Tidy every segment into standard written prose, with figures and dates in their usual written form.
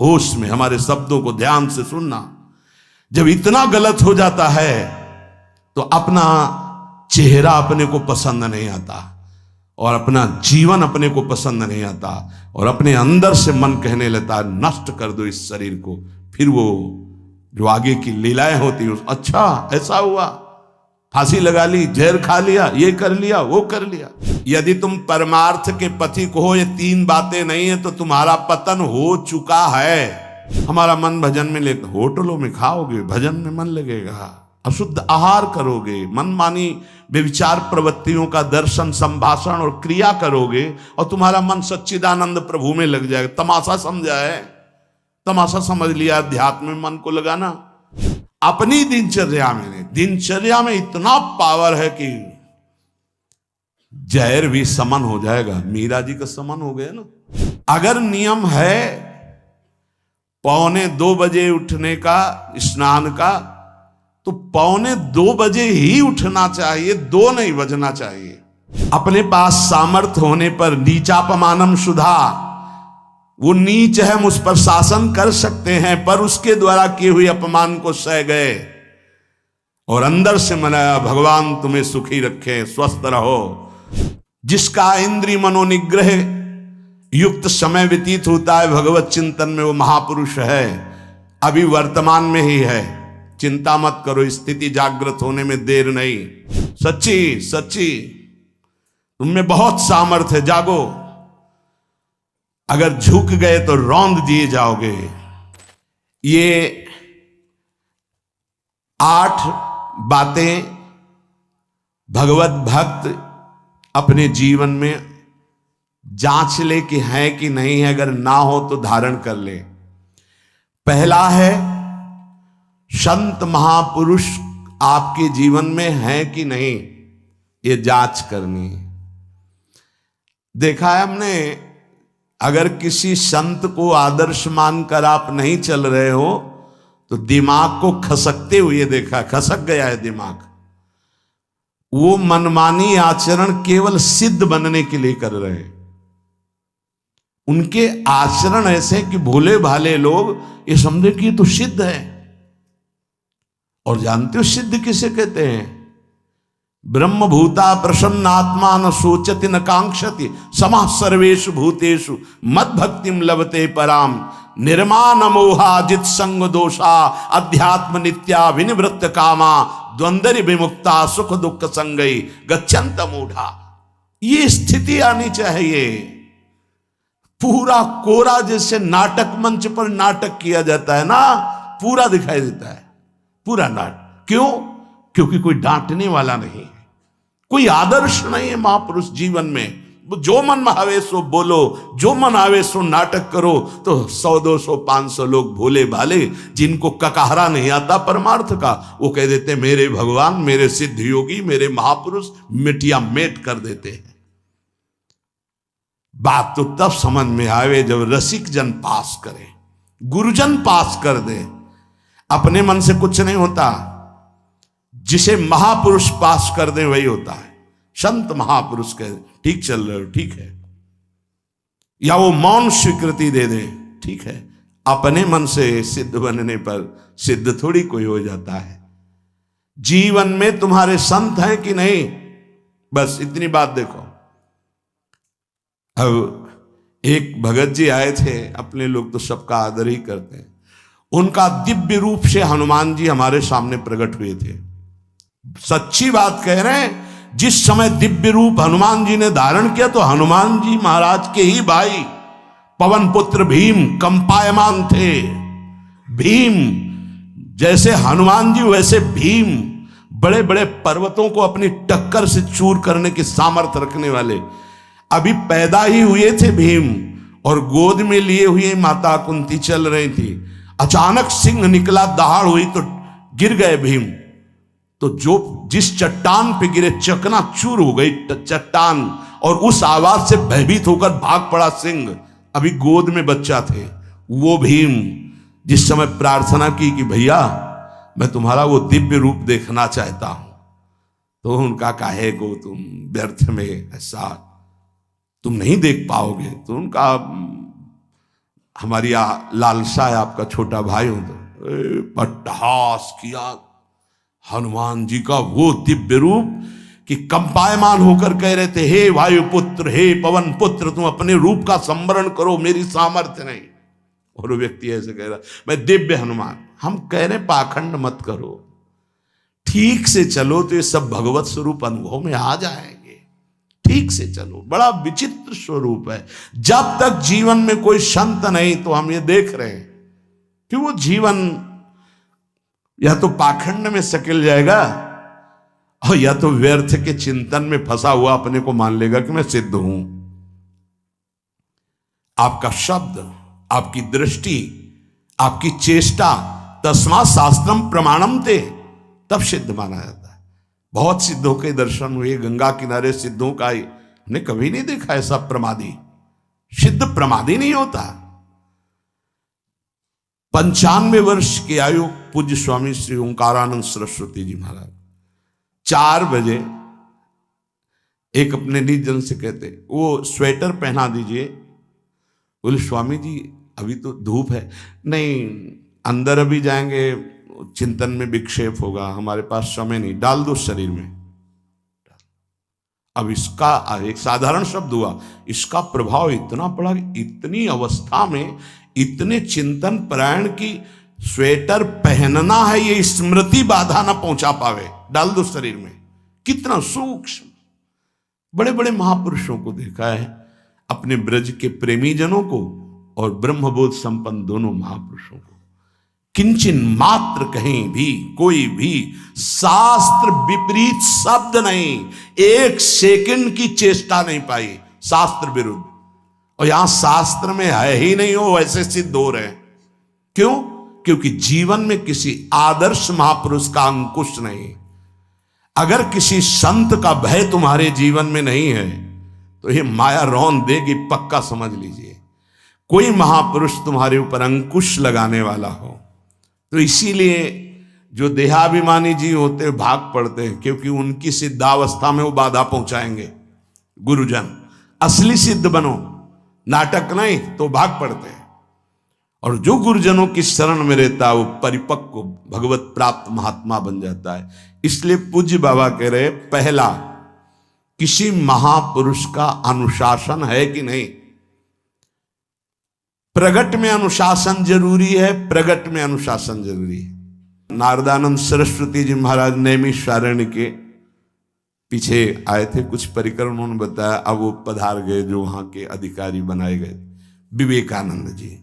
होश में हमारे शब्दों को ध्यान से सुनना। जब इतना गलत हो जाता है तो अपना चेहरा अपने को पसंद नहीं आता और अपना जीवन अपने को पसंद नहीं आता और अपने अंदर से मन कहने लगता है नष्ट कर दो इस शरीर को। फिर वो जो आगे की लीलाएं होती है, अच्छा ऐसा हुआ, फांसी लगा ली, जहर खा लिया, ये कर लिया, वो कर लिया। यदि तुम परमार्थ के पथिक हो, ये तीन बातें नहीं है तो तुम्हारा पतन हो चुका है। हमारा मन भजन में ले, होटलों में खाओगे, भजन में मन लगेगा, अशुद्ध आहार करोगे, मनमानी व्यभिचार प्रवृत्तियों का दर्शन, संभाषण और क्रिया करोगे और तुम्हारा मन सच्चिदानंद प्रभु में लग जाएगा। तमाशा समझा है, तमाशा समझ लिया अध्यात्म में मन को लगाना। अपनी दिनचर्या में इतना पावर है कि जहर भी समन हो जाएगा। मीरा जी का समन हो गया ना। अगर नियम है 1:45 बजे उठने का, स्नान का, तो 1:45 बजे ही उठना चाहिए, 2 नहीं बजना चाहिए। अपने पास सामर्थ्य होने पर नीचापमानम सुधा, वो नीच है, हम उस पर शासन कर सकते हैं, पर उसके द्वारा किए हुए अपमान को सह गए और अंदर से मनाया भगवान तुम्हें सुखी रखे, स्वस्थ रहो। जिसका इंद्रिय मनोनिग्रह युक्त समय व्यतीत होता है भगवत चिंतन में, वो महापुरुष है। अभी वर्तमान में ही है, चिंता मत करो, स्थिति जागृत होने में देर नहीं। सच्ची सच्ची तुममें बहुत सामर्थ्य है, जागो। अगर झुक गए तो रौंद दिए जाओगे। ये 8 बातें भगवत भक्त अपने जीवन में जांच ले कि है कि नहीं है, अगर ना हो तो धारण कर ले। पहला है, संत महापुरुष आपके जीवन में है कि नहीं, ये जांच करनी है। देखा है हमने, अगर किसी संत को आदर्श मानकर आप नहीं चल रहे हो तो दिमाग को खसकते हुए देखा, खसक गया है दिमाग। वो मनमानी आचरण केवल सिद्ध बनने के लिए कर रहे हैं। उनके आचरण ऐसे कि भोले भाले लोग ये समझे कि ये तो सिद्ध है। और जानते हो सिद्ध किसे कहते हैं? ब्रह्म भूता प्रसन्नात्मा न सोचति न कांक्षति समः सर्वेषु भूतेषु मद भक्तिम लभते पराम निर्माण मोहा जित संग दोषा अध्यात्म नित्या विनिवृत्त कामा द्वंद्व विमुक्ता सुख दुख संगई गच्छन्त मूढ़ा। ये स्थिति आनी चाहिए। पूरा कोरा, जैसे नाटक मंच पर नाटक किया जाता है ना, पूरा दिखाई देता है, पूरा नाटक। क्यों? क्योंकि कोई डांटने वाला नहीं है, कोई आदर्श नहीं है महापुरुष जीवन में। जो मन में आवे सो बोलो, जो मन आवे सो नाटक करो, तो 100 200 500 लोग भोले भाले जिनको ककाहरा नहीं आता परमार्थ का, वो कह देते मेरे भगवान, मेरे सिद्ध योगी, मेरे महापुरुष मिटिया मेट कर देते हैं। बात तो तब समझ में आवे जब रसिक जन पास करे, गुरुजन पास कर दे। अपने मन से कुछ नहीं होता, जिसे महापुरुष पास कर दे वही होता है। संत महापुरुष कहे ठीक चल रहे हो, ठीक है, या वो मौन स्वीकृति दे दे, ठीक है। अपने मन से सिद्ध बनने पर सिद्ध थोड़ी कोई हो जाता है। जीवन में तुम्हारे संत हैं कि नहीं, बस इतनी बात देखो। अब एक भगत जी आए थे, अपने लोग तो सबका आदर ही करते हैं। उनका दिव्य रूप से हनुमान जी हमारे सामने प्रकट हुए थे। सच्ची बात कह रहे हैं, जिस समय दिव्य रूप हनुमान जी ने धारण किया तो हनुमान जी महाराज के ही भाई पवन पुत्र भीम कंपायमान थे। भीम जैसे हनुमान जी वैसे भीम, बड़े बड़े पर्वतों को अपनी टक्कर से चूर करने की सामर्थ्य रखने वाले। अभी पैदा ही हुए थे भीम और गोद में लिए हुए माता कुंती चल रही थी। अचानक सिंह निकला, दहाड़ हुई तो गिर गए भीम। तो जो जिस चट्टान पे गिरे चकना चूर हो गई चट्टान, और उस आवाज से भयभीत होकर भाग पड़ा सिंह। अभी गोद में बच्चा थे। वो भीम जिस समय प्रार्थना की कि भैया मैं तुम्हारा वो दिव्य रूप देखना चाहता हूं, तो उनका काहे को तुम व्यर्थ में ऐसा तुम नहीं देख पाओगे। तो उनका हमारी लालसा है आपका छोटा भाई हो तो पट्टहास किया हनुमान जी का वो दिव्य रूप कि कंपायमान होकर कह रहे थे, हे वायुपुत्र, हे पवन पुत्र, तुम अपने रूप का संवरण करो, मेरी सामर्थ्य नहीं। और वो व्यक्ति ऐसे कह रहा, मैं दिव्य हनुमान। हम कह रहे पाखंड मत करो, ठीक से चलो तो ये सब भगवत स्वरूप अनुभव में आ जाएंगे। ठीक से चलो, बड़ा विचित्र स्वरूप है। जब तक जीवन में कोई संत नहीं तो हम ये देख रहे हैं कि वो जीवन या तो पाखंड में सकेल जाएगा और या तो व्यर्थ के चिंतन में फंसा हुआ अपने को मान लेगा कि मैं सिद्ध हूं। आपका शब्द, आपकी दृष्टि, आपकी चेष्टा, तस्मात् शास्त्रम प्रमाणम ते, तब सिद्ध माना जाता है। बहुत सिद्धों के दर्शन हुए, गंगा किनारे सिद्धों का हमने कभी नहीं देखा ऐसा प्रमादी। सिद्ध प्रमादी नहीं होता। 95 वर्ष की आयु पूज्य स्वामी श्री ओंकारानंद सरस्वती जी महाराज 4 बजे एक अपने निज जन से कहते, वो स्वेटर पहना दीजिए। बोले स्वामी जी अभी तो धूप है। नहीं, अंदर अभी जाएंगे, चिंतन में विक्षेप होगा, हमारे पास समय नहीं, डाल दो शरीर में। अब इसका एक साधारण शब्द हुआ, इसका प्रभाव इतना पड़ा, इतनी अवस्था में इतने चिंतन परायण की स्वेटर पहनना है ये स्मृति बाधा ना पहुंचा पावे, डाल दो शरीर में। कितना सूक्ष्म। बड़े बड़े महापुरुषों को देखा है, अपने ब्रज के प्रेमी जनों को और ब्रह्मबोध संपन्न दोनों महापुरुषों को, किंचन मात्र कहीं भी कोई भी शास्त्र विपरीत शब्द नहीं, 1 सेकंड की चेष्टा नहीं पाई शास्त्र विरुद्ध। और यहां शास्त्र में है ही नहीं, हो वैसे सिद्ध हो रहे हैं। क्यों? क्योंकि जीवन में किसी आदर्श महापुरुष का अंकुश नहीं। अगर किसी संत का भय तुम्हारे जीवन में नहीं है तो ये माया रौन देगी, पक्का समझ लीजिए। कोई महापुरुष तुम्हारे ऊपर अंकुश लगाने वाला हो तो इसीलिए जो देहाभिमानी जी होते भाग पड़ते हैं, क्योंकि उनकी सिद्धावस्था में वो बाधा पहुंचाएंगे गुरुजन। असली सिद्ध बनो, नाटक नहीं, तो भाग पड़ते हैं। और जो गुरुजनों की शरण में रहता है वो परिपक्व भगवत प्राप्त महात्मा बन जाता है। इसलिए पूज्य बाबा कह रहे, पहला, किसी महापुरुष का अनुशासन है कि नहीं। प्रगट में अनुशासन जरूरी है, प्रगट में अनुशासन जरूरी है। नारदानंद सरस्वती जी महाराज नैमिषारण्य के पीछे आए थे, कुछ परिकर उन्होंने बताया, अब वो पधार गए जो वहां के अधिकारी बनाए गए विवेकानंद जी।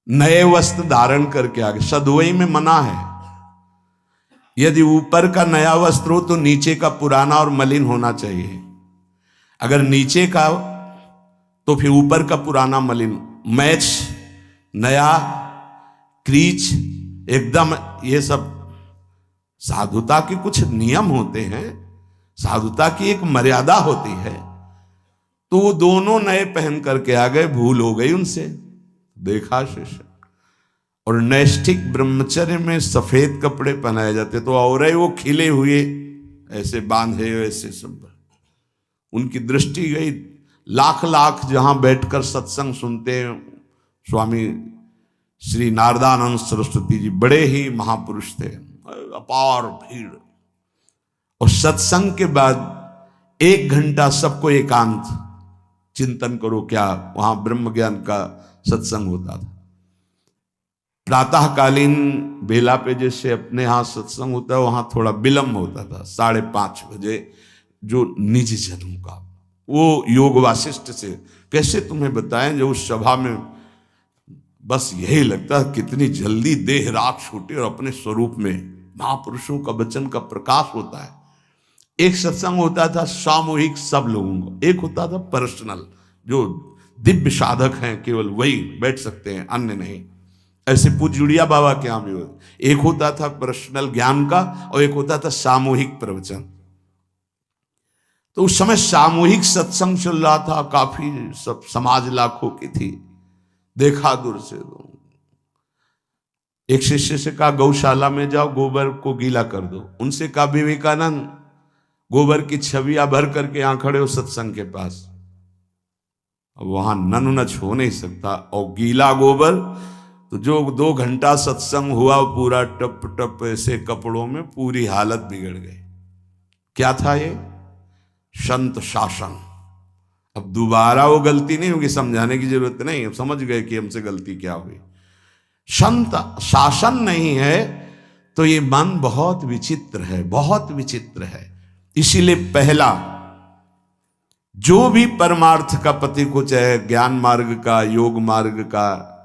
नए वस्त्र धारण करके आ गए। सदवई में मना है, यदि ऊपर का नया वस्त्र हो तो नीचे का पुराना और मलिन होना चाहिए। अगर नीचे का तो फिर ऊपर का पुराना मलिन, मैच नया, क्रीच एकदम, ये सब साधुता के कुछ नियम होते हैं, साधुता की एक मर्यादा होती है। तो वो दोनों नए पहन करके आ गए, भूल हो गई उनसे, देखा शिष्य। और नैष्ठिक ब्रह्मचर्य में सफेद कपड़े पहनाए जाते, तो और वो खिले हुए ऐसे बांधे ऐसे सब, उनकी दृष्टि गई। लाख लाख जहां बैठकर सत्संग सुनते हैं स्वामी श्री नारदानंद सरस्वती जी, बड़े ही महापुरुष थे, अपार भीड़। और सत्संग के बाद 1 घंटा सबको एकांत चिंतन करो। क्या वहां ब्रह्म ज्ञान का सत्संग होता था। प्रातःकालीन बेला पे जैसे अपने यहाँ सत्संग होता है, वहां थोड़ा विलंब होता था, 5:30 बजे। जो निज जनों का वो योग वासिष्ठ से कैसे तुम्हें बताएं, जो उस सभा में बस यही लगता है कितनी जल्दी देह राख छूटे और अपने स्वरूप में महापुरुषों का वचन का प्रकाश होता है। एक सत्संग होता था सामूहिक सब लोगों को, एक होता था पर्सनल, जो दिव्य साधक हैं केवल वही बैठ सकते हैं, अन्य नहीं। ऐसे पूज्य बाबा के यहाँ भी एक होता था पर्सनल ज्ञान का और एक होता था सामूहिक प्रवचन। तो उस समय सामूहिक सत्संग चल रहा था, काफी सब समाज लाखों की थी। देखा दूर से, एक शिष्य से कहा गौशाला में जाओ, गोबर को गीला कर दो। उनसे कहा विवेकानंद गोबर की छवियां भर करके यहां खड़े हो सत्संग के पास, अब वहां नन नच हो नहीं सकता। और गीला गोबर तो जो 2 घंटा सत्संग हुआ पूरा टप टप ऐसे कपड़ों में पूरी हालत बिगड़ गई। क्या था ये? संत शासन। अब दोबारा वो गलती नहीं होगी, समझाने की जरूरत नहीं, अब समझ गए कि हमसे गलती क्या हुई। संत शासन नहीं है तो ये मन बहुत विचित्र है, बहुत विचित्र है। इसीलिए पहला जो भी परमार्थ का पति को, चाहे ज्ञान मार्ग का, योग मार्ग का,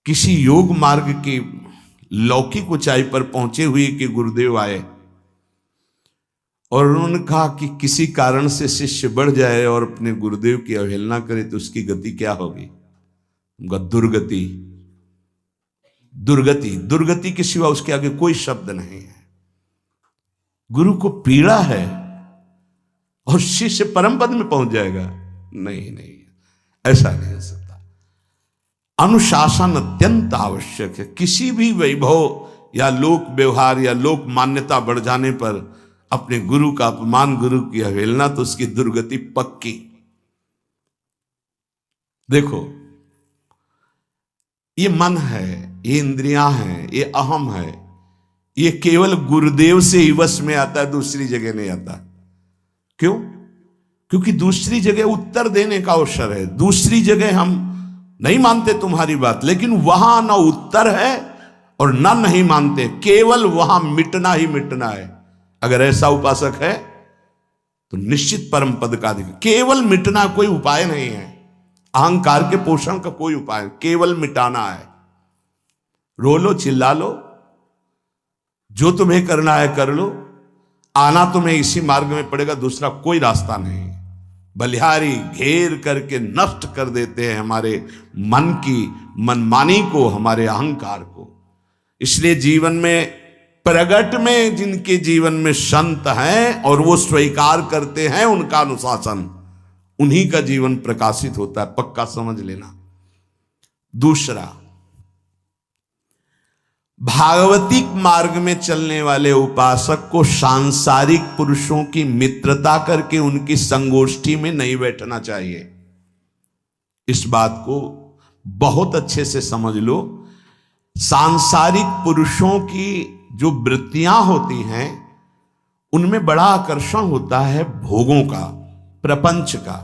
किसी योग मार्ग की लौकिक ऊंचाई पर पहुंचे हुए कि गुरुदेव आए और उन्होंने कहा कि किसी कारण से शिष्य बढ़ जाए और अपने गुरुदेव की अवहेलना करे तो उसकी गति क्या होगी? दुर्गति। दुर्गति, दुर्गति के सिवा उसके आगे कोई शब्द नहीं है। गुरु को पीड़ा है और शिष्य परम पद में पहुंच जाएगा? नहीं नहीं, ऐसा नहीं हो सकता। अनुशासन अत्यंत आवश्यक है। किसी भी वैभव या लोक व्यवहार या लोक मान्यता बढ़ जाने पर अपने गुरु का अपमान, गुरु की अवहेलना, तो उसकी दुर्गति पक्की। देखो, ये मन है, ये इंद्रियां हैं, ये अहम है, ये केवल गुरुदेव से ही वश में आता है, दूसरी जगह नहीं आता। क्यों? क्योंकि दूसरी जगह उत्तर देने का अवसर है। दूसरी जगह हम नहीं मानते तुम्हारी बात, लेकिन वहां ना उत्तर है और ना नहीं मानते, केवल वहां मिटना ही मिटना है। अगर ऐसा उपासक है तो निश्चित परम पद का अधिकार। केवल मिटना कोई उपाय नहीं है, अहंकार के पोषण का कोई उपाय, केवल मिटाना है। रो लो, चिल्ला लो, जो तुम्हें करना है कर लो, आना तुम्हें इसी मार्ग में पड़ेगा, दूसरा कोई रास्ता नहीं। बलिहारी घेर करके नष्ट कर देते हैं हमारे मन की मनमानी को, हमारे अहंकार को। इसलिए जीवन में प्रगट में जिनके जीवन में संत हैं और वो स्वीकार करते हैं उनका अनुशासन, उन्हीं का जीवन प्रकाशित होता है, पक्का समझ लेना। दूसरा, भागवतिक मार्ग में चलने वाले उपासक को सांसारिक पुरुषों की मित्रता करके उनकी संगोष्ठी में नहीं बैठना चाहिए। इस बात को बहुत अच्छे से समझ लो। सांसारिक पुरुषों की जो वृत्तियां होती हैं उनमें बड़ा आकर्षण होता है भोगों का, प्रपंच का।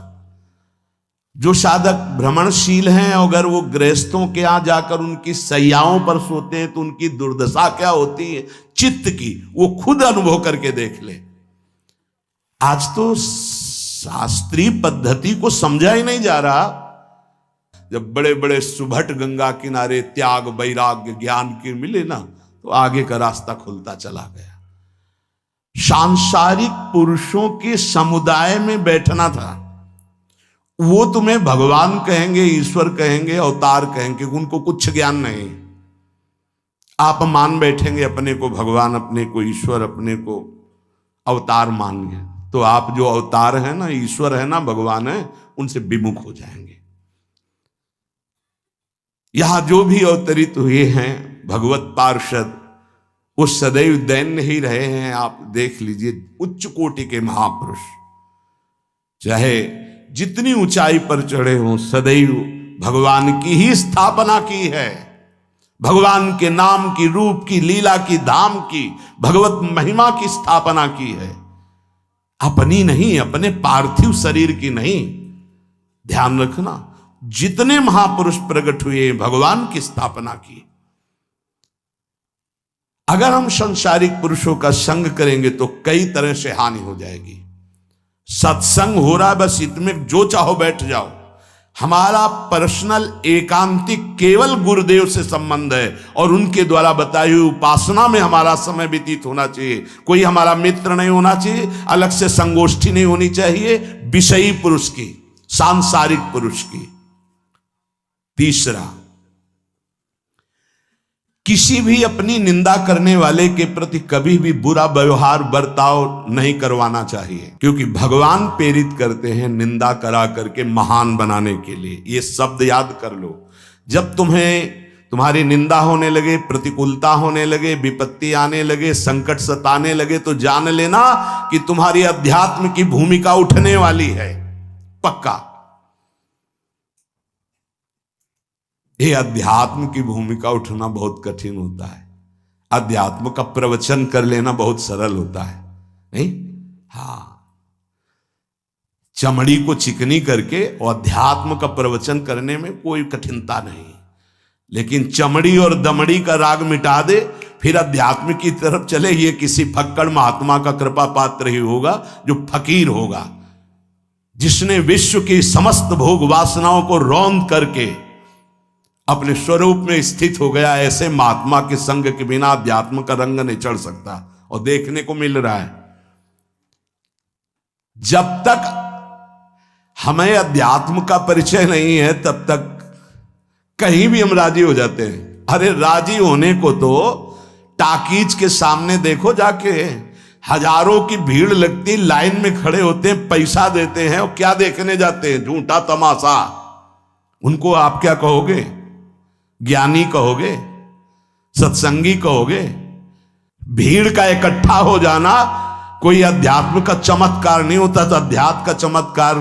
जो साधक भ्रमणशील हैं, अगर वो गृहस्थों के यहां जाकर उनकी सैयाओं पर सोते हैं तो उनकी दुर्दशा क्या होती है चित्त की, वो खुद अनुभव करके देख ले। आज तो शास्त्रीय पद्धति को समझा ही नहीं जा रहा। जब बड़े बड़े सुभट गंगा किनारे त्याग, वैराग्य, ज्ञान के मिले ना, तो आगे का रास्ता खुलता चला गया। सांसारिक पुरुषों के समुदाय में बैठना था। वो तुम्हें भगवान कहेंगे, ईश्वर कहेंगे, अवतार कहेंगे, उनको कुछ ज्ञान नहीं। आप मान बैठेंगे अपने को भगवान, अपने को ईश्वर, अपने को अवतार मानिए, तो आप जो अवतार है ना, ईश्वर है ना, भगवान है, उनसे विमुख हो जाएंगे। यहां जो भी अवतरित हुए हैं भगवत पार्षद, वो सदैव दैन्य ही रहे हैं। आप देख लीजिए, उच्च कोटि के महापुरुष चाहे जितनी ऊंचाई पर चढ़े हों, सदैव भगवान की ही स्थापना की है। भगवान के नाम की, रूप की, लीला की, धाम की, भगवत महिमा की स्थापना की है, अपनी नहीं, अपने पार्थिव शरीर की नहीं। ध्यान रखना, जितने महापुरुष प्रकट हुए भगवान की स्थापना की। अगर हम संसारिक पुरुषों का संग करेंगे तो कई तरह से हानि हो जाएगी। सत्संग हो रहा है, बस इतने जो चाहो बैठ जाओ। हमारा पर्सनल एकांतिक केवल गुरुदेव से संबंध है और उनके द्वारा बताई हुई उपासना में हमारा समय व्यतीत होना चाहिए। कोई हमारा मित्र नहीं होना चाहिए, अलग से संगोष्ठी नहीं होनी चाहिए विषयी पुरुष की, सांसारिक पुरुष की। तीसरा, किसी भी अपनी निंदा करने वाले के प्रति कभी भी बुरा व्यवहार बर्ताव नहीं करवाना चाहिए, क्योंकि भगवान प्रेरित करते हैं निंदा करा करके महान बनाने के लिए। ये शब्द याद कर लो। जब तुम्हारी निंदा होने लगे, प्रतिकूलता होने लगे, विपत्ति आने लगे, संकट सताने लगे, तो जान लेना कि तुम्हारी अध्यात्म की भूमिका उठने वाली है, पक्का। ये अध्यात्म की भूमिका उठना बहुत कठिन होता है। अध्यात्म का प्रवचन कर लेना बहुत सरल होता है, नहीं? हाँ, चमड़ी को चिकनी करके और अध्यात्म का प्रवचन करने में कोई कठिनता नहीं, लेकिन चमड़ी और दमड़ी का राग मिटा दे फिर अध्यात्म की तरफ चले, ये किसी फक्कड़ महात्मा का कृपा पात्र ही होगा जो फकीर होगा, जिसने विश्व की समस्त भोग वासनाओं को रौंद करके अपने स्वरूप में स्थित हो गया। ऐसे महात्मा के संग के बिना अध्यात्म का रंग नहीं चढ़ सकता, और देखने को मिल रहा है। जब तक हमें अध्यात्म का परिचय नहीं है तब तक कहीं भी हम राजी हो जाते हैं। अरे राजी होने को तो टाकीज के सामने देखो जाके, हजारों की भीड़ लगती, लाइन में खड़े होते हैं, पैसा देते हैं, और क्या देखने जाते हैं? झूठा तमाशा। उनको आप क्या कहोगे? ज्ञानी कहोगे? सत्संगी कहोगे? भीड़ का इकट्ठा हो जाना कोई अध्यात्म का चमत्कार नहीं होता। तो अध्यात्म का चमत्कार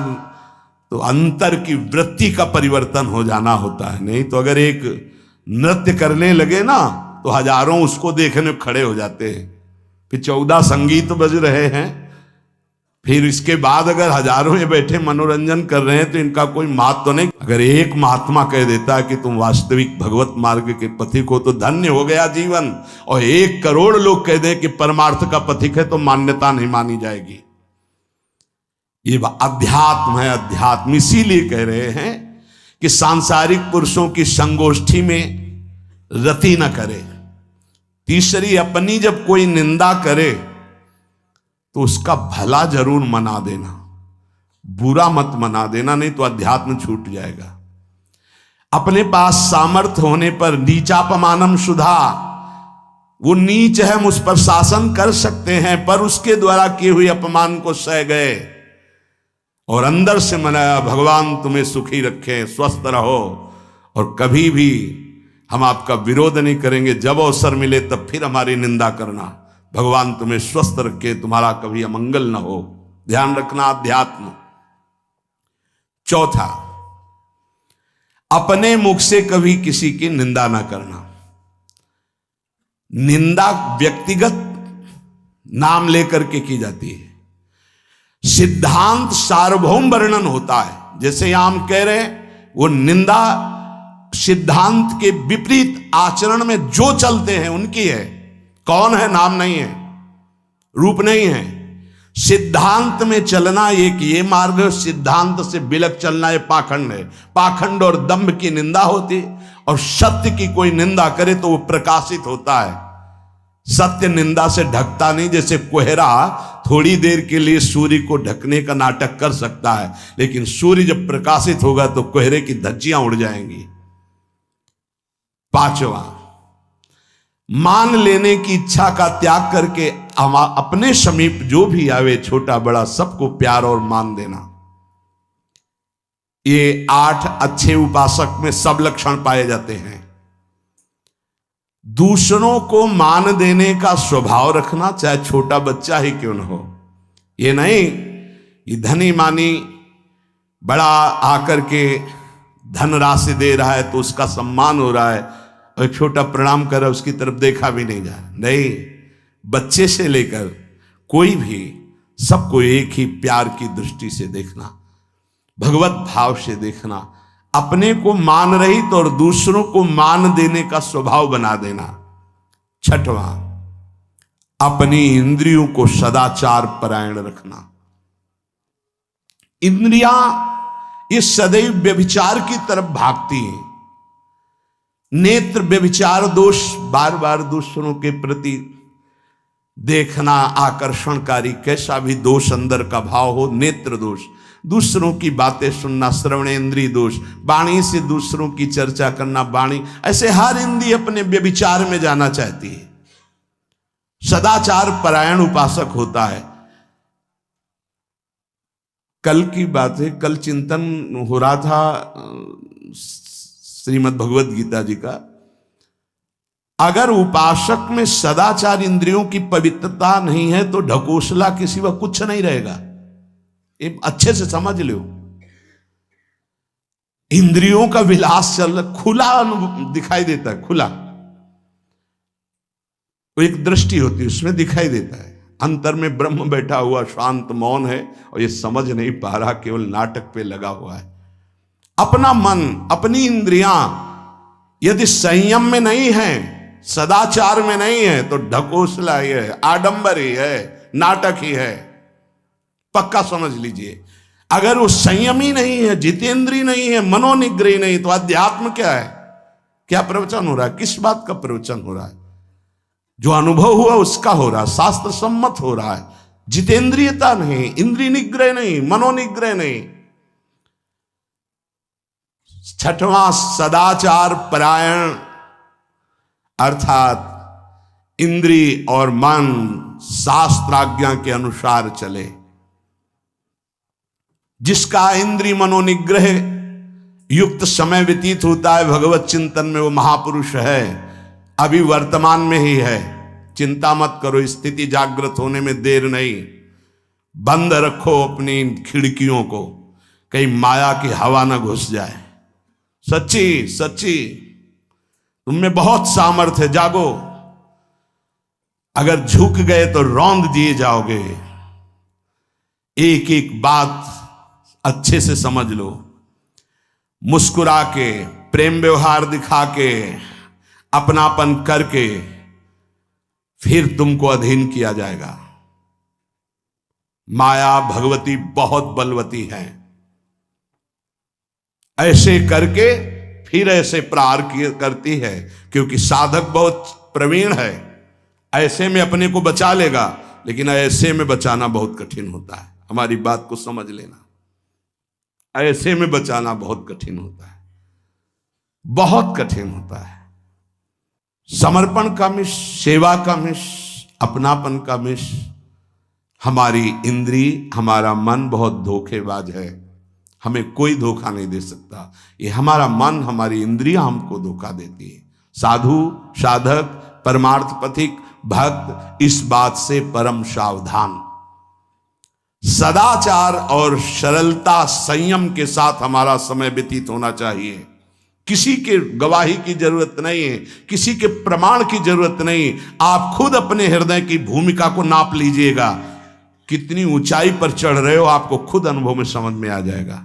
तो अंतर की वृत्ति का परिवर्तन हो जाना होता है। नहीं तो अगर एक नृत्य करने लगे ना तो हजारों उसको देखने खड़े हो जाते हैं। फिर 14 संगीत बज रहे हैं, फिर इसके बाद अगर हजारों ये बैठे मनोरंजन कर रहे हैं तो इनका कोई महत्व तो नहीं। अगर एक महात्मा कह देता है कि तुम वास्तविक भगवत मार्ग के पथिक हो तो धन्य हो गया जीवन, और 1 करोड़ लोग कह दें कि परमार्थ का पथिक है तो मान्यता नहीं मानी जाएगी। ये अध्यात्म है। अध्यात्म इसीलिए कह रहे हैं कि सांसारिक पुरुषों की संगोष्ठी में रति न करे। तीसरी, अपनी जब कोई निंदा करे तो उसका भला जरूर मना देना, बुरा मत मना देना, नहीं तो अध्यात्म छूट जाएगा। अपने पास सामर्थ्य होने पर नीचापमानम सुधा, वो नीच है, हम उस पर शासन कर सकते हैं, पर उसके द्वारा किए हुए अपमान को सह गए और अंदर से मनाया, भगवान तुम्हें सुखी रखें, स्वस्थ रहो, और कभी भी हम आपका विरोध नहीं करेंगे। जब अवसर मिले तब फिर हमारी निंदा करना, भगवान तुम्हें स्वस्थ रखे, तुम्हारा कभी अमंगल न हो। ध्यान रखना अध्यात्म। चौथा, अपने मुख से कभी किसी की निंदा ना करना। निंदा व्यक्तिगत नाम लेकर के की जाती है, सिद्धांत सार्वभौम वर्णन होता है। जैसे यहां हम कह रहे हैं, वो निंदा सिद्धांत के विपरीत आचरण में जो चलते हैं उनकी है। कौन है? नाम नहीं है, रूप नहीं है। सिद्धांत में चलना एक ये मार्ग, सिद्धांत से बिलक चलना ये पाखंड है। पाखंड और दंभ की निंदा होती, और सत्य की कोई निंदा करे तो वो प्रकाशित होता है। सत्य निंदा से ढकता नहीं। जैसे कोहरा थोड़ी देर के लिए सूर्य को ढकने का नाटक कर सकता है, लेकिन सूर्य जब प्रकाशित होगा तो कोहरे की धज्जियां उड़ जाएंगी। 5वां, मान लेने की इच्छा का त्याग करके अपने समीप जो भी आवे, छोटा बड़ा सबको प्यार और मान देना। ये 8 अच्छे उपासक में सब लक्षण पाए जाते हैं। दूसरों को मान देने का स्वभाव रखना, चाहे छोटा बच्चा ही क्यों न हो। ये नहीं कि धनी मानी बड़ा आकर के धन राशि दे रहा है तो उसका सम्मान हो रहा है, और एक छोटा प्रणाम कर रहा है उसकी तरफ देखा भी नहीं जा रहा। नहीं, बच्चे से लेकर कोई भी सबको एक ही प्यार की दृष्टि से देखना, भगवत भाव से देखना, अपने को मान रहित और दूसरों को मान देने का स्वभाव बना देना। 6वां, अपनी इंद्रियों को सदाचार परायण रखना। इंद्रियां ये सदैव व्यभिचार की तरफ भागती हैं। नेत्र व्यभिचार दोष, बार बार दूसरों के प्रति देखना आकर्षणकारी, कैसा भी दोष अंदर का भाव हो, नेत्र दोष। दूसरों की बातें सुनना, श्रवणेंद्रिय दोष। वाणी से दूसरों की चर्चा करना, वाणी, ऐसे हर इंद्रिय अपने व्यभिचार में जाना चाहती है। सदाचार परायण उपासक होता है। कल की बात है, कल चिंतन हो रहा था श्रीमद् भगवत गीता जी का। अगर उपासक में सदाचार इंद्रियों की पवित्रता नहीं है तो ढकोसला के सिवा कुछ नहीं रहेगा। ये अच्छे से समझ लो। इंद्रियों का विलास चल रहा, खुला दिखाई देता है, खुला। तो एक दृष्टि होती है, उसमें दिखाई देता है। अंतर में ब्रह्म बैठा हुआ शांत मौन है और ये समझ नहीं पा रहा, केवल नाटक पे लगा हुआ है। अपना मन, अपनी इंद्रियां यदि संयम में नहीं है, सदाचार में नहीं है, तो ढकोसला ही है, आडंबर ही है, नाटक ही है। पक्का समझ लीजिए। अगर वो संयमी नहीं है, जितेंद्रीय नहीं है, मनोनिग्रही नहीं, तो अध्यात्म क्या है? क्या प्रवचन हो रहा है? किस बात का प्रवचन हो रहा है? जो अनुभव हुआ उसका हो रहा है, शास्त्र सम्मत हो रहा है। जितेंद्रियता नहीं, इंद्रिय निग्रह नहीं, मनोनिग्रह नहीं। छठवां, सदाचार परायण, अर्थात इंद्रिय और मन शास्त्राज्ञा के अनुसार चले। जिसका इंद्रिय मनोनिग्रह युक्त समय व्यतीत होता है भगवत चिंतन में, वो महापुरुष है। अभी वर्तमान में ही है, चिंता मत करो, स्थिति जागृत होने में देर नहीं। बंद रखो अपनी खिड़कियों को, कहीं माया की हवा ना घुस जाए। सच्ची सच्ची तुम में बहुत सामर्थ्य है, जागो। अगर झुक गए तो रौंद दिए जाओगे। एक एक बात अच्छे से समझ लो। मुस्कुरा के, प्रेम व्यवहार दिखा के, अपनापन करके फिर तुमको अधीन किया जाएगा। माया भगवती बहुत बलवती है। ऐसे करके फिर ऐसे प्रहार करती है, क्योंकि साधक बहुत प्रवीण है। ऐसे में अपने को बचा लेगा, लेकिन ऐसे में बचाना बहुत कठिन होता है। हमारी बात को समझ लेना, ऐसे में बचाना बहुत कठिन होता है, बहुत कठिन होता है। समर्पण का मिश, सेवा का मिश, अपनापन का मिश। हमारी इंद्री, हमारा मन बहुत धोखेबाज है। हमें कोई धोखा नहीं दे सकता। ये हमारा मन, हमारी इंद्रियां हमको धोखा देती है। साधु, साधक, परमार्थ पथिक, भक्त इस बात से परम सावधान। सदाचार और सरलता, संयम के साथ हमारा समय व्यतीत होना चाहिए। किसी के गवाही की जरूरत नहीं है, किसी के प्रमाण की जरूरत नहीं। आप खुद अपने हृदय की भूमिका को नाप लीजिएगा। कितनी ऊंचाई पर चढ़ रहे हो, आपको खुद अनुभव में समझ में आ जाएगा।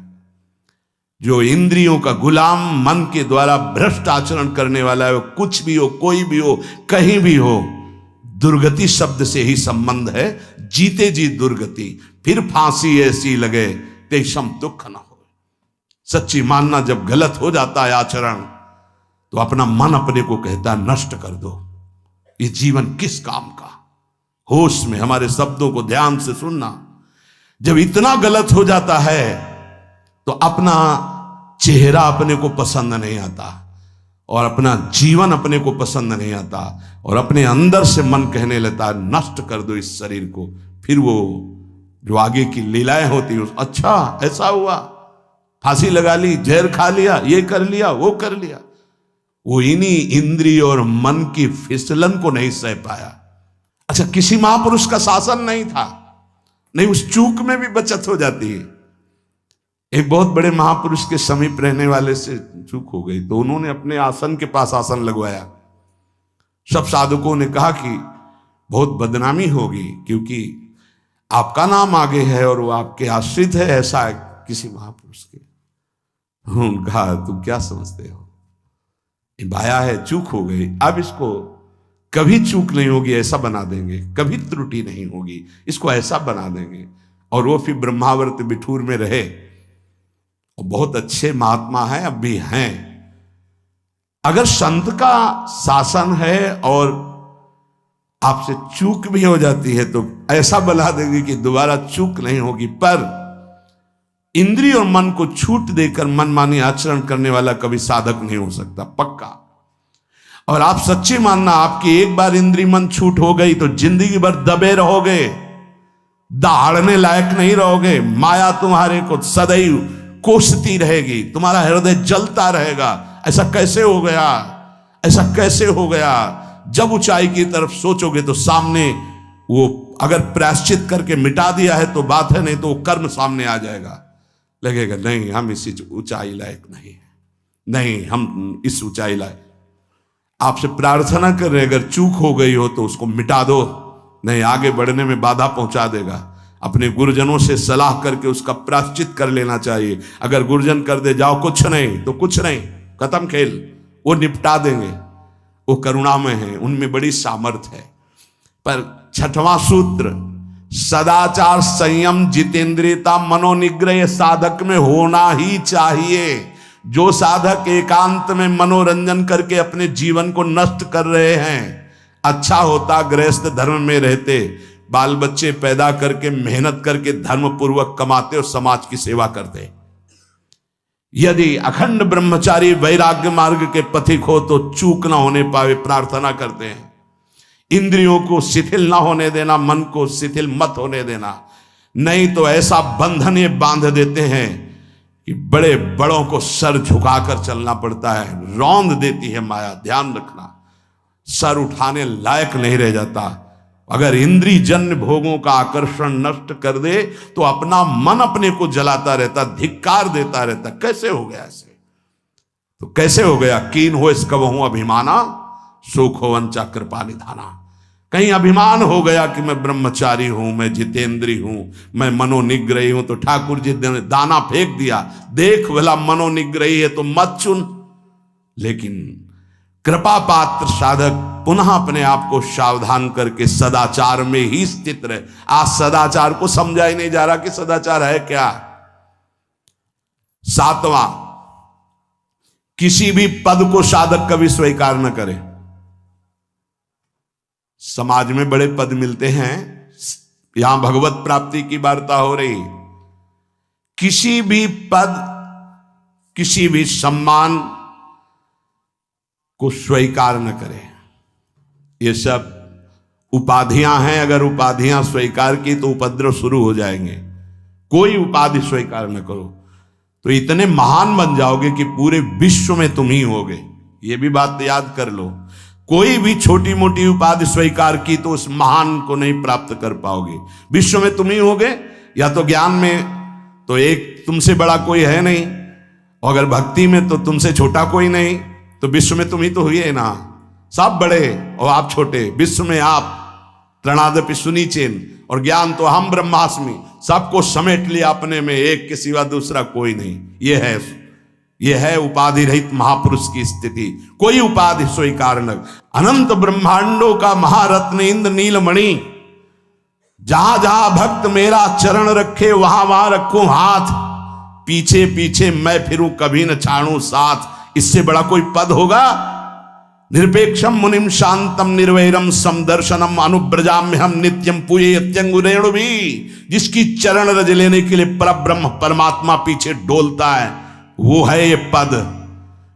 जो इंद्रियों का गुलाम, मन के द्वारा भ्रष्ट आचरण करने वाला है, वो कुछ भी हो, कोई भी हो, कहीं भी हो, दुर्गति शब्द से ही संबंध है। जीते जी दुर्गति, फिर फांसी ऐसी लगे तेषम दुख न हो। सच्ची मानना, जब गलत हो जाता है आचरण, तो अपना मन अपने को कहता है नष्ट कर दो, ये जीवन किस काम का। होश में हमारे शब्दों को ध्यान से सुनना। जब इतना गलत हो जाता है तो अपना चेहरा अपने को पसंद नहीं आता, और अपना जीवन अपने को पसंद नहीं आता, और अपने अंदर से मन कहने लगता है नष्ट कर दो इस शरीर को। फिर वो जो आगे की लीलाएं होती है, अच्छा ऐसा हुआ, फांसी लगा ली, जहर खा लिया, ये कर लिया, वो कर लिया। वो इन्हीं इंद्रिय और मन की फिसलन को नहीं सह पाया। अच्छा, किसी महापुरुष का शासन नहीं था, नहीं, उस चूक में भी बचत हो जाती है। एक बहुत बड़े महापुरुष के समीप रहने वाले से चूक हो गई, तो उन्होंने अपने आसन के पास आसन लगवाया। सब साधुकों ने कहा कि बहुत बदनामी होगी, क्योंकि आपका नाम आगे है और वो आपके आश्रित है, ऐसा है किसी महापुरुष के। उन्होंने कहा तुम क्या समझते हो, ये बाया है, चूक हो गई, अब इसको कभी चूक नहीं होगी ऐसा बना देंगे, कभी त्रुटि नहीं होगी, इसको ऐसा बना देंगे। और वो फिर ब्रह्मावर्त बिठूर में रहे, और बहुत अच्छे महात्मा हैं, अब भी हैं। अगर संत का शासन है और आपसे चूक भी हो जाती है, तो ऐसा बना देंगे कि दोबारा चूक नहीं होगी। पर इंद्रिय और मन को छूट देकर मनमानी आचरण करने वाला कभी साधक नहीं हो सकता, पक्का। और आप सच्ची मानना, आपकी एक बार इंद्रिय मन छूट हो गई तो जिंदगी भर दबे रहोगे, दहाड़ने लायक नहीं रहोगे। माया तुम्हारे को सदैव कोसती रहेगी, तुम्हारा हृदय जलता रहेगा। ऐसा कैसे हो गया, ऐसा कैसे हो गया। जब ऊंचाई की तरफ सोचोगे तो सामने वो अगर प्रायश्चित करके मिटा दिया है तो बात है, नहीं तो वो कर्म सामने आ जाएगा। लगेगा नहीं हम इस ऊंचाई लायक नहीं है, नहीं हम इस ऊंचाई लायक। आपसे प्रार्थना कर रहे, अगर चूक हो गई हो तो उसको मिटा दो, नहीं आगे बढ़ने में बाधा पहुंचा देगा। अपने गुरुजनों से सलाह करके उसका प्रायश्चित कर लेना चाहिए। अगर गुरुजन कर दे जाओ कुछ नहीं तो कुछ नहीं, खत्म खेल, वो निपटा देंगे, वो करुणामय है, उनमें बड़ी सामर्थ्य है। पर छठवां सूत्र, सदाचार संयम जितेंद्रियता मनोनिग्रह साधक में होना ही चाहिए। जो साधक एकांत में मनोरंजन करके अपने जीवन को नष्ट कर रहे हैं, अच्छा होता गृहस्थ धर्म में रहते, बाल बच्चे पैदा करके मेहनत करके धर्म पूर्वक कमाते और समाज की सेवा करते। यदि अखंड ब्रह्मचारी वैराग्य मार्ग के पथिक हो तो चूक ना होने पावे प्रार्थना करते हैं। इंद्रियों को शिथिल ना होने देना, मन को शिथिल मत होने देना, नहीं तो ऐसा बंधन ये बांध देते हैं कि बड़े बड़ों को सर झुकाकर चलना पड़ता है, रौंद देती है माया। ध्यान रखना, सर उठाने लायक नहीं रह जाता। अगर इंद्रिय जन्य भोगों का आकर्षण नष्ट कर दे तो अपना मन अपने को जलाता रहता, धिक्कार देता रहता। कैसे हो गया ऐसे? तो कैसे हो गया? कीन हो इसकबहू अभिमाना, सुख हो वंचा कृपा निधाना। कहीं अभिमान हो गया कि मैं ब्रह्मचारी हूं, मैं जितेंद्री हूं, मैं मनोनिग्रही हूं, तो ठाकुर जी ने दाना फेंक दिया, देख भला मनोनिग्रही है तो मत चुन। लेकिन कृपा पात्र साधक पुनः अपने आप को सावधान करके सदाचार में ही स्थित रहे। आज सदाचार को समझा ही नहीं जा रहा कि सदाचार है क्या। सातवां, किसी भी पद को साधक कभी स्वीकार न करे। समाज में बड़े पद मिलते हैं, यहां भगवत प्राप्ति की वार्ता हो रही। किसी भी पद, किसी भी सम्मान को स्वीकार न करें। ये सब उपाधियां हैं, अगर उपाधियां स्वीकार की तो उपद्रव शुरू हो जाएंगे। कोई उपाधि स्वीकार न करो तो इतने महान बन जाओगे कि पूरे विश्व में तुम ही होगे। ये भी बात याद कर लो, कोई भी छोटी मोटी उपाधि स्वीकार की तो उस महान को नहीं प्राप्त कर पाओगे। विश्व में तुम ही होगे, या तो ज्ञान में तो एक तुमसे बड़ा कोई है नहीं, और अगर भक्ति में तो तुमसे छोटा कोई नहीं, तो विश्व में तुम ही तो हुए ना। सब बड़े और आप छोटे, विश्व में आप त्रणादपि सुनीचेन, और ज्ञान तो हम ब्रह्मास्मि, सबको समेट लिया अपने में, एक के सिवा दूसरा कोई नहीं। यह है उपाधि रहित महापुरुष की स्थिति। कोई उपाधि स्वीकार न। अनंत ब्रह्मांडों का महारत्न इंद्र नीलमणि, जहां जहां भक्त मेरा चरण रखे वहां वहां रखूं हाथ, पीछे पीछे मैं फिरूं कभी न छाड़ूं साथ। इससे बड़ा कोई पद होगा? निरपेक्षम मुनिम शांतम निर्वैरम समदर्शनम अनुब्रजाम्य हम नित्यम पूये अत्यंगुरेणु भी। जिसकी चरण रज लेने के लिए परब्रह्म परमात्मा पीछे डोलता है, वो है ये पद।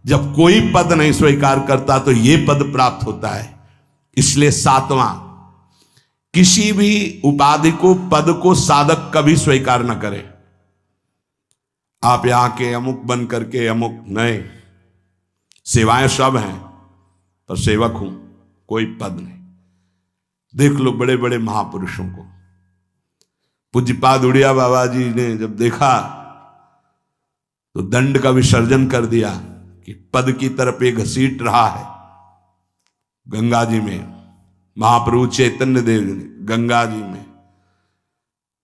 जब कोई पद नहीं स्वीकार करता तो ये पद प्राप्त होता है। इसलिए सातवां, किसी भी उपाधि को, पद को साधक कभी स्वीकार न करे। आप यहां के अमुक बन करके अमुक नहीं, सेवाएं सब हैं पर सेवक हूं, कोई पद नहीं। देख लो बड़े बड़े महापुरुषों को। पूज्यपाद उड़िया बाबा जी ने जब देखा तो दंड का विसर्जन कर दिया कि पद की तरफ एक घसीट रहा है। गंगा जी में महाप्रभु चैतन्य देव ने गंगा जी में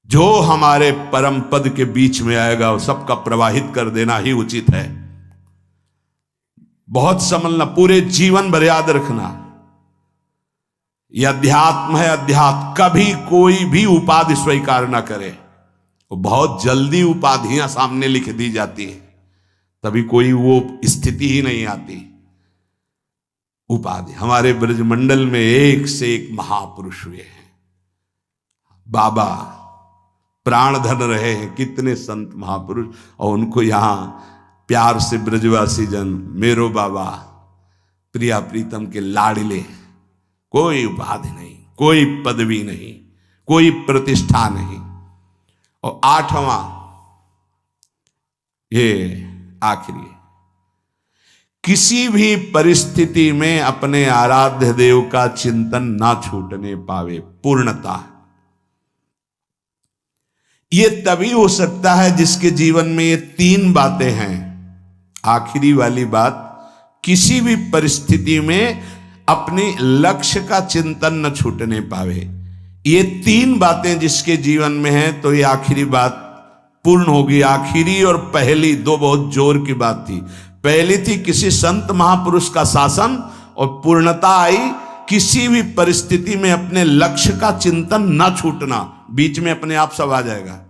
जो हमारे परम पद के बीच में आएगा वो सबका प्रवाहित कर देना ही उचित है। बहुत समझना, पूरे जीवन भर याद रखना, यह अध्यात्म है। अध्यात्म कभी कोई भी उपाधि स्वीकार ना करे। वो बहुत जल्दी उपाधियां सामने लिख दी जाती हैं, तभी कोई वो स्थिति ही नहीं आती। उपाधि, हमारे ब्रजमंडल में एक से एक महापुरुष हुए हैं। बाबा प्राण धन रहे हैं, कितने संत महापुरुष, और उनको यहां प्यार से ब्रजवासी जन मेरो बाबा प्रिया प्रीतम के लाडले। कोई उपाधि नहीं, कोई पदवी नहीं, कोई प्रतिष्ठा नहीं। और आठवां, ये आखिरी, किसी भी परिस्थिति में अपने आराध्य देव का चिंतन ना छूटने पावे। पूर्णता, ये तभी हो सकता है जिसके जीवन में ये तीन बातें हैं। आखिरी वाली बात, किसी भी परिस्थिति में अपने लक्ष्य का चिंतन न छूटने पावे। ये तीन बातें जिसके जीवन में हैं तो ये आखिरी बात पूर्ण होगी। आखिरी और पहली दो बहुत जोर की बात थी। पहली थी किसी संत महापुरुष का शासन, और पूर्णता आई किसी भी परिस्थिति में अपने लक्ष्य का चिंतन न छूटना। बीच में अपने आप सब आ जाएगा।